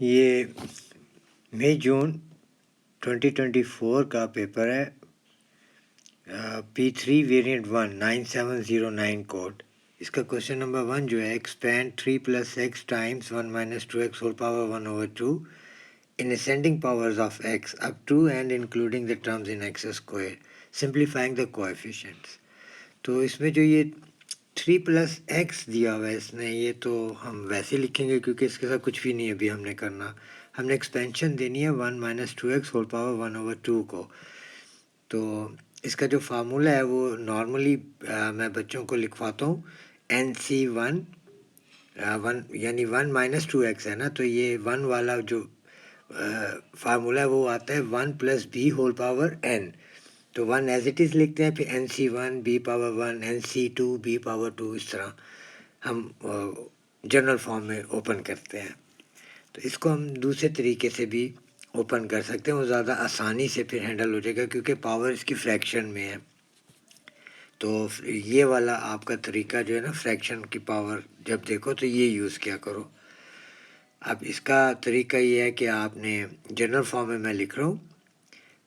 ये मई जून 2024 का पेपर है, P3 वेरिएंट 1 9709 कोड। इसका क्वेश्चन नंबर 1 जो है, expand 3 plus x times 1 minus 2x whole power 1/2 in ascending powers of x up to and including the terms in x square, simplifying the coefficients। तो इसमें जो ये 3 plus x दिया हुआ है इसने, ये तो हम वैसे लिखेंगे क्योंकि इसके साथ कुछ भी नहीं है अभी हमने करना। हमने एक्सपेंशन देनी है 1 माइनस 2x होल पावर 1/2 को। तो इसका जो फार्मूला है वो नॉर्मली मैं बच्चों को लिखवाता हूँ, NC1 यानी 1 माइनस 2x है ना, तो ये 1 वाला जो फार्मूला है वो आता है 1 plus b whole power n। तो 1 एज इट इज़ लिखते हैं, फिर NC1 B power 1 NC2 B power 2, इस तरह हम जनरल फॉर्म में ओपन करते हैं। तो इसको हम दूसरे तरीके से भी ओपन कर सकते हैं, वो ज़्यादा आसानी से फिर हैंडल हो जाएगा क्योंकि पावर इसकी फ्रैक्शन में है। तो ये वाला आपका तरीका जो है ना, फ्रैक्शन की पावर जब देखो तो ये यूज़ किया करो। अब इसका तरीका ये है कि आपने जनरल फॉर्म में मैं लिख रहा हूँ,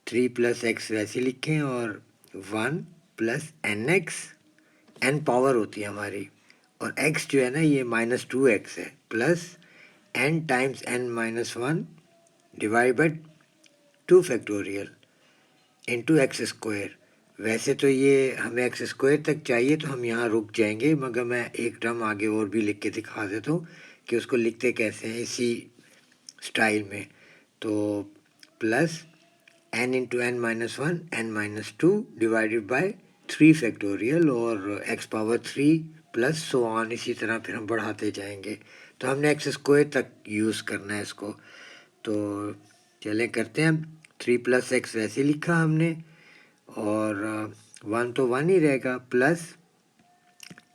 3 प्लस एक्स वैसे लिखें और 1 plus n x, n power होती है हमारी, और x जो है ना ये -2x है, plus n times n minus 1 divide by 2 factorial into x square. वैसे तो ये हमें एक्स स्क्वायर तक चाहिए तो हम यहाँ रुक जाएंगे, मगर मैं एक टर्म आगे और भी लिख के दिखा देता हूँ कि उसको लिखते कैसे हैं इसी स्टाइल में। तो plus n into n minus 1 n minus 2 divided by 3 factorial और x power 3 plus so on, इसी तरह फिर हम बढ़ाते जाएंगे। तो हमने एक्स स्क्वायर तक यूज़ करना है इसको। तो चलें करते हैं, 3 प्लस एक्स वैसे लिखा हमने, और 1 तो 1 ही रहेगा, प्लस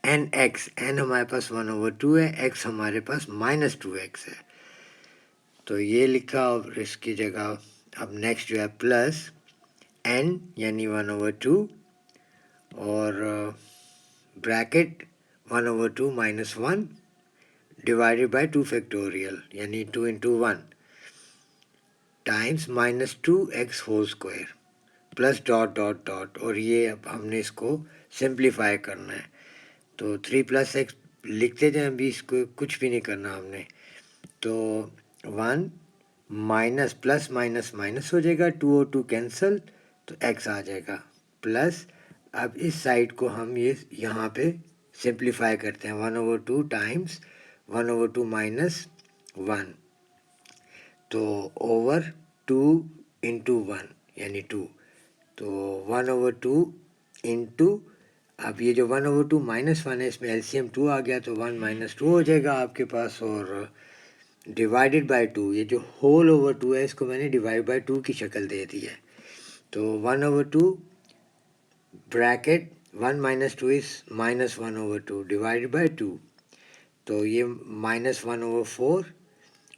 एन एक्स, एन हमारे पास 1/2 है, एक्स हमारे पास -2x है, तो ये लिखा। और इसकी जगह अब नेक्स्ट जो है प्लस n यानी 1/2 और bracket 1/2 minus 1 divided by 2 factorial यानी 2 into 1 times -2x whole square plus dot dot dot, और ये अब हमने इसको सिंप्लीफाई करना है। तो 3 प्लस एक्स लिखते जाएं, अभी इसको कुछ भी नहीं करना हमने। तो 1 माइनस प्लस माइनस माइनस हो जाएगा, 2 और 2 कैंसल, तो x आ जाएगा, प्लस अब इस साइड को हम ये यहाँ पे सिंप्लीफाई करते हैं, 1/2 टाइम्स 1/2 माइनस 1, तो ओवर 2 इंटू 1 यानी 2, तो 1/2 इंटू, अब ये जो 1/2 माइनस 1 है इसमें एलसीएम 2 आ गया, तो 1 माइनस 2 हो जाएगा आपके पास, और डिवाइडेड बाय 2, ये जो होल ओवर 2 है इसको मैंने डिवाइड बाय 2 की शक्ल दे दी है। तो 1/2 bracket 1 minus 2 is -1/2 divided by 2, तो ये -1/4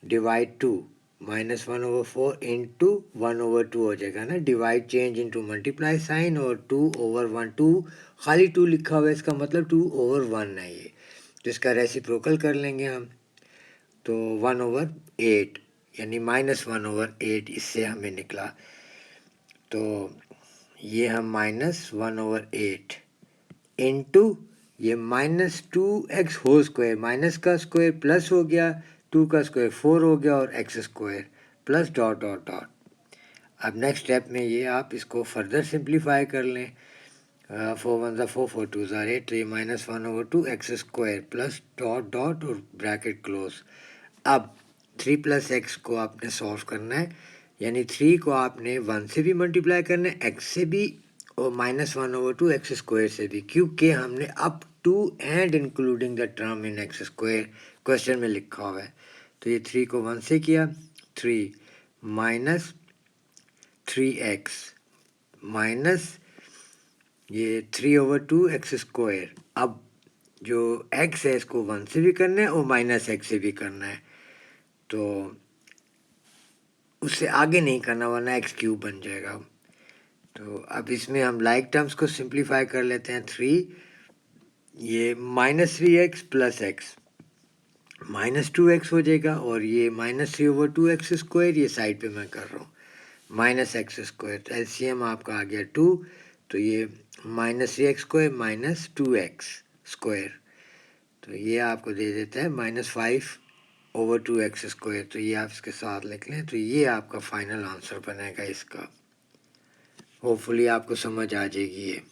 डिवाइड 2, -1/4 इंटू 1/2 हो जाएगा ना, divide change into multiply sign, और 2/1, 2 खाली 2 लिखा हुआ है, इसका मतलब 2/1 है ये, तो इसका रेसिप्रोकल कर लेंगे हम। तो 1/8 यानी -1/8 इससे हमें निकला। तो ये हम -1/8 इंटू ये -2x होल स्क्वायर, माइनस का स्क्वायर प्लस हो गया, 2 का स्क्वायर 4 हो गया, और x square plus dot dot dot. अब नेक्स्ट स्टेप में ये आप इसको फर्दर सिंप्लीफाई कर लें, 4 1 4 4 2 8, तो ये -1/2 x square plus dot dot और ब्रैकेट क्लोज। अब 3 प्लस एक्स को आपने सॉल्व करना है, यानी 3 को आपने 1 से भी मल्टीप्लाई करना है, x से भी, और -1/2 एक्स स्क्वायर से भी, क्योंकि हमने up to and including the term in x square question में लिखा हुआ है। तो ये 3 को 1 से किया, 3 माइनस 3x माइनस ये 3/2 एक्स स्क्वायर। अब जो x है इसको 1 से भी करना है और -x से भी करना है, तो उससे आगे नहीं करना वरना x³ बन जाएगा। तो अब इसमें हम लाइक टर्म्स को सिंप्लीफाई कर लेते हैं, 3 ये -3x प्लस x -2x हो जाएगा और ये -3/2x², ये साइड पे मैं कर रहा हूँ -x², तो एलसीएम आपका आ गया 2, तो ये -3x² - 2x², तो ये आपको दे देता है -5/2x², तो ये आप इसके साथ लिख लें, तो ये आपका फाइनल आंसर बनेगा इसका। होपफुली आपको समझ आ जाएगी ये।